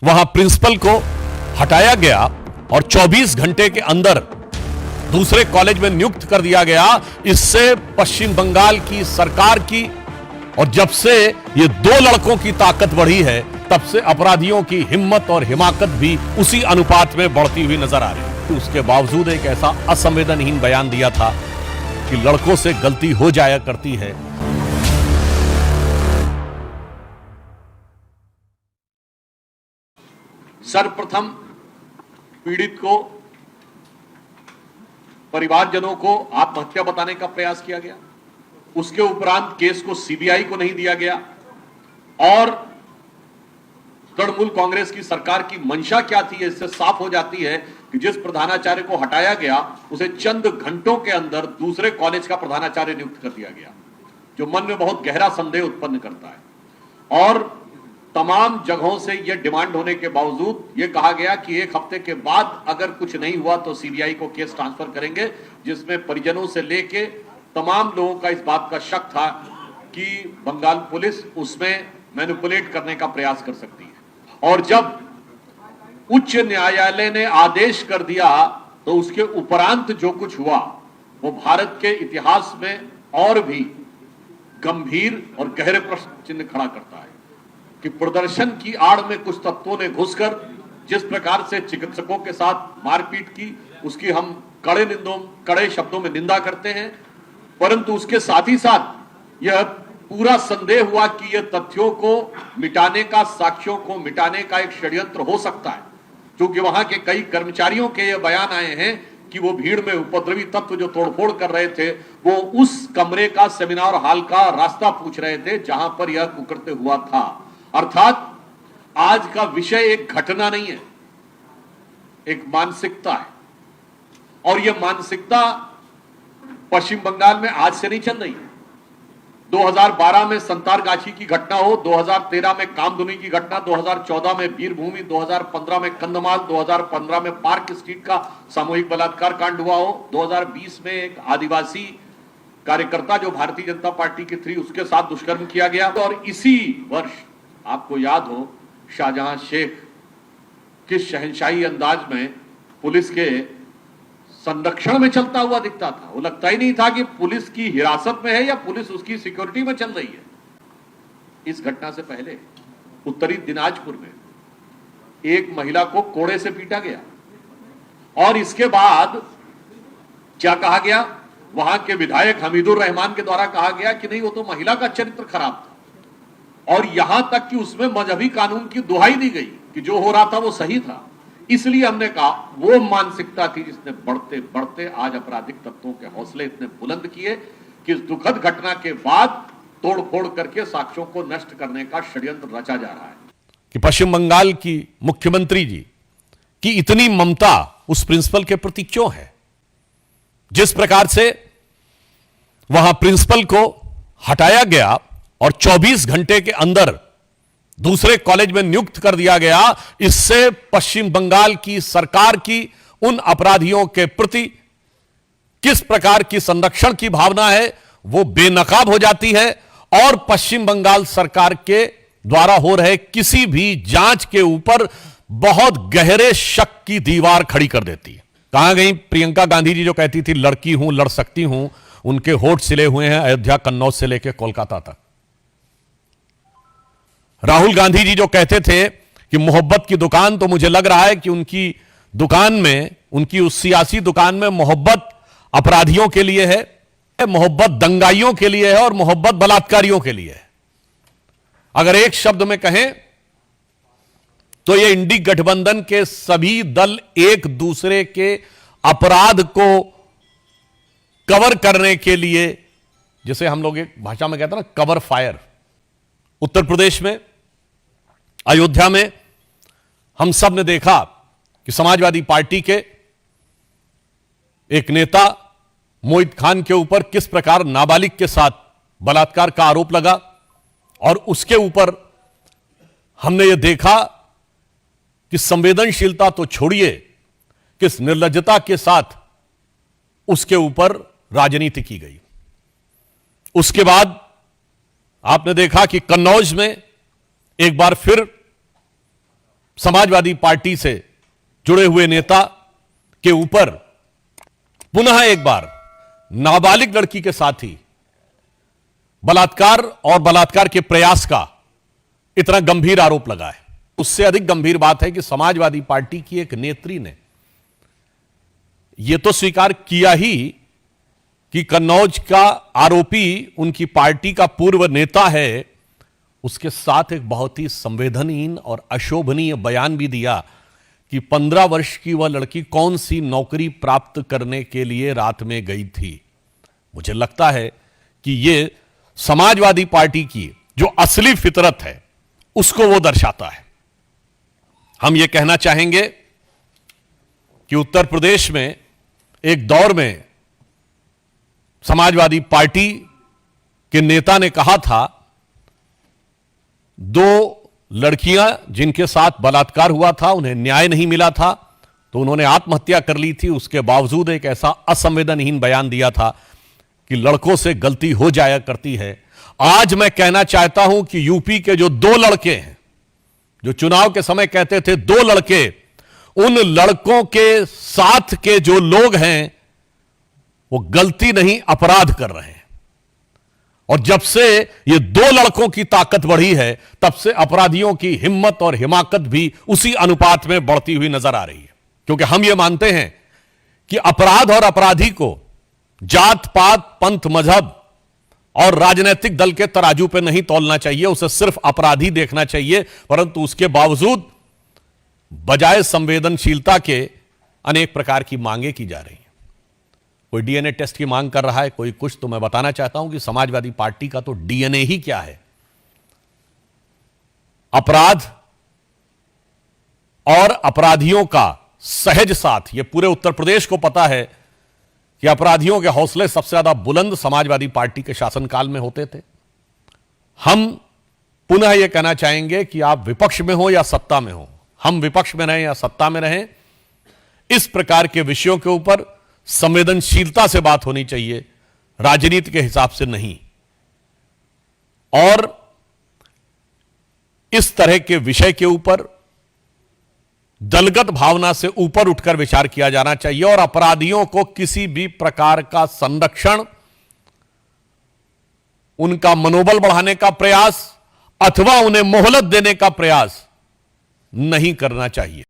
वहां प्रिंसिपल को हटाया गया और 24 घंटे के अंदर दूसरे कॉलेज में नियुक्त कर दिया गया। इससे पश्चिम बंगाल की सरकार की और जब से ये दो लड़कों की ताकत बढ़ी है, तब से अपराधियों की हिम्मत और हिमाकत भी उसी अनुपात में बढ़ती हुई नजर आ रही है। उसके बावजूद एक ऐसा असंवेदनहीन बयान दिया था कि लड़कों से गलती हो जाया करती है। सर्वप्रथम पीड़ित को, परिवारजनों को आत्महत्या बताने का प्रयास किया गया। उसके उपरांत केस को सीबीआई को नहीं दिया गया और तृणमूल कांग्रेस की सरकार की मंशा क्या थी, इससे साफ हो जाती है कि जिस प्रधानाचार्य को हटाया गया उसे चंद घंटों के अंदर दूसरे कॉलेज का प्रधानाचार्य नियुक्त कर दिया गया, जो मन में बहुत गहरा संदेह उत्पन्न करता है। और तमाम जगहों से यह डिमांड होने के बावजूद यह कहा गया कि एक हफ्ते के बाद अगर कुछ नहीं हुआ तो सीबीआई को केस ट्रांसफर करेंगे, जिसमें परिजनों से लेके तमाम लोगों का इस बात का शक था कि बंगाल पुलिस उसमें मैनिपुलेट करने का प्रयास कर सकती है। और जब उच्च न्यायालय ने आदेश कर दिया तो उसके उपरांत जो कुछ हुआ वो भारत के इतिहास में और भी गंभीर और गहरे प्रश्न चिन्ह खड़ा करता है कि प्रदर्शन की आड़ में कुछ तत्वों ने घुसकर जिस प्रकार से चिकित्सकों के साथ मारपीट की, उसकी हम कड़े शब्दों में निंदा करते हैं। परंतु उसके साथ ही साथ यह पूरा संदेह हुआ कि यह तथ्यों को मिटाने का, साक्ष्यों को मिटाने का एक षड्यंत्र हो सकता है, क्योंकि वहां के कई कर्मचारियों के ये बयान आए हैं कि वो भीड़ में उपद्रवी तत्व जो तोड़फोड़ कर रहे थे वो उस कमरे का, सेमिनार हॉल का रास्ता पूछ रहे थे जहां पर यह कुकृत्य हुआ था। अर्थात आज का विषय एक घटना नहीं है, एक मानसिकता है। और यह मानसिकता पश्चिम बंगाल में आज से नहीं चल रही है। 2012 में संतारगाछी की घटना हो, 2013 में कामधुनी की घटना, 2014 में वीरभूमि, 2015 में कंधमाल, 2015 में पार्क स्ट्रीट का सामूहिक बलात्कार कांड हुआ हो, 2020 में एक आदिवासी कार्यकर्ता जो भारतीय जनता पार्टी की थी उसके साथ दुष्कर्म किया गया। और इसी वर्ष आपको याद हो शाहजहां शेख किस शहंशाही अंदाज में पुलिस के संरक्षण में चलता हुआ दिखता था। वो लगता ही नहीं था कि पुलिस की हिरासत में है या पुलिस उसकी सिक्योरिटी में चल रही है। इस घटना से पहले उत्तरी दिनाजपुर में एक महिला को कोड़े से पीटा गया और इसके बाद क्या कहा गया, वहां के विधायक हमीदुर रहमान के द्वारा कहा गया कि नहीं, वो तो महिला का चरित्र खराब था। और यहां तक कि उसमें मजहबी कानून की दुहाई दी गई कि जो हो रहा था वो सही था। इसलिए हमने कहा वो मानसिकता थी जिसने बढ़ते बढ़ते आज आपराधिक तत्वों के हौसले इतने बुलंद किए कि इस दुखद घटना के बाद तोड़फोड़ करके साक्ष्यों को नष्ट करने का षड्यंत्र रचा जा रहा है। कि पश्चिम बंगाल की मुख्यमंत्री जी की इतनी ममता उस प्रिंसिपल के प्रति क्यों है? जिस प्रकार से वहां प्रिंसिपल को हटाया गया और 24 घंटे के अंदर दूसरे कॉलेज में नियुक्त कर दिया गया, इससे पश्चिम बंगाल की सरकार की उन अपराधियों के प्रति किस प्रकार की संरक्षण की भावना है वो बेनकाब हो जाती है और पश्चिम बंगाल सरकार के द्वारा हो रहे किसी भी जांच के ऊपर बहुत गहरे शक की दीवार खड़ी कर देती है। कहां गई प्रियंका गांधी जी जो कहती थी लड़की हूं, लड़ सकती हूं? उनके होठ सिले हुए हैं अयोध्या, कन्नौज से लेकर कोलकाता तक। राहुल गांधी जी जो कहते थे कि मोहब्बत की दुकान, तो मुझे लग रहा है कि उनकी दुकान में, उनकी उस सियासी दुकान में मोहब्बत अपराधियों के लिए है, मोहब्बत दंगाइयों के लिए है और मोहब्बत बलात्कारियों के लिए है। अगर एक शब्द में कहें तो ये इंडी गठबंधन के सभी दल एक दूसरे के अपराध को कवर करने के लिए, जिसे हम लोग एक भाषा में कहते हैं ना, कवर फायर। उत्तर प्रदेश में अयोध्या में हम सब ने देखा कि समाजवादी पार्टी के एक नेता मोहित खान के ऊपर किस प्रकार नाबालिग के साथ बलात्कार का आरोप लगा और उसके ऊपर हमने यह देखा कि संवेदनशीलता तो छोड़िए, किस निर्लज्जता के साथ उसके ऊपर राजनीति की गई। उसके बाद आपने देखा कि कन्नौज में एक बार फिर समाजवादी पार्टी से जुड़े हुए नेता के ऊपर पुनः एक बार नाबालिग लड़की के साथ ही बलात्कार और बलात्कार के प्रयास का इतना गंभीर आरोप लगा है। उससे अधिक गंभीर बात है कि समाजवादी पार्टी की एक नेत्री ने यह तो स्वीकार किया ही कि कन्नौज का आरोपी उनकी पार्टी का पूर्व नेता है, उसके साथ एक बहुत ही संवेदनहीन और अशोभनीय बयान भी दिया कि 15 वर्ष की वह लड़की कौन सी नौकरी प्राप्त करने के लिए रात में गई थी। मुझे लगता है कि यह समाजवादी पार्टी की जो असली फितरत है उसको वो दर्शाता है। हम ये कहना चाहेंगे कि उत्तर प्रदेश में एक दौर में समाजवादी पार्टी के नेता ने कहा था 2 लड़कियां जिनके साथ बलात्कार हुआ था उन्हें न्याय नहीं मिला था तो उन्होंने आत्महत्या कर ली थी। उसके बावजूद एक ऐसा असंवेदनहीन बयान दिया था कि लड़कों से गलती हो जाया करती है। आज मैं कहना चाहता हूं कि यूपी के जो 2 लड़के हैं जो चुनाव के समय कहते थे 2 लड़के, उन लड़कों के साथ के जो लोग हैं वो गलती नहीं अपराध कर रहे हैं। और जब से ये 2 लड़कों की ताकत बढ़ी है तब से अपराधियों की हिम्मत और हिमाकत भी उसी अनुपात में बढ़ती हुई नजर आ रही है। क्योंकि हम ये मानते हैं कि अपराध और अपराधी को जात पात पंथ मजहब और राजनीतिक दल के तराजू पे नहीं तौलना चाहिए, उसे सिर्फ अपराधी देखना चाहिए। परंतु उसके बावजूद बजाय संवेदनशीलता के अनेक प्रकार की मांगे की जा रही हैं। कोई डीएनए टेस्ट की मांग कर रहा है, कोई कुछ। तो मैं बताना चाहता हूं कि समाजवादी पार्टी का तो डीएनए ही क्या है। अपराध और अपराधियों का सहज साथ, यह पूरे उत्तर प्रदेश को पता है कि अपराधियों के हौसले सबसे ज्यादा बुलंद समाजवादी पार्टी के शासनकाल में होते थे। हम पुनः यह कहना चाहेंगे कि आप विपक्ष में हो या सत्ता में हो, हम विपक्ष में रहें या सत्ता में रहें, इस प्रकार के विषयों के ऊपर संवेदनशीलता से बात होनी चाहिए, राजनीति के हिसाब से नहीं। और इस तरह के विषय के ऊपर दलगत भावना से ऊपर उठकर विचार किया जाना चाहिए और अपराधियों को किसी भी प्रकार का संरक्षण, उनका मनोबल बढ़ाने का प्रयास अथवा उन्हें मोहलत देने का प्रयास नहीं करना चाहिए।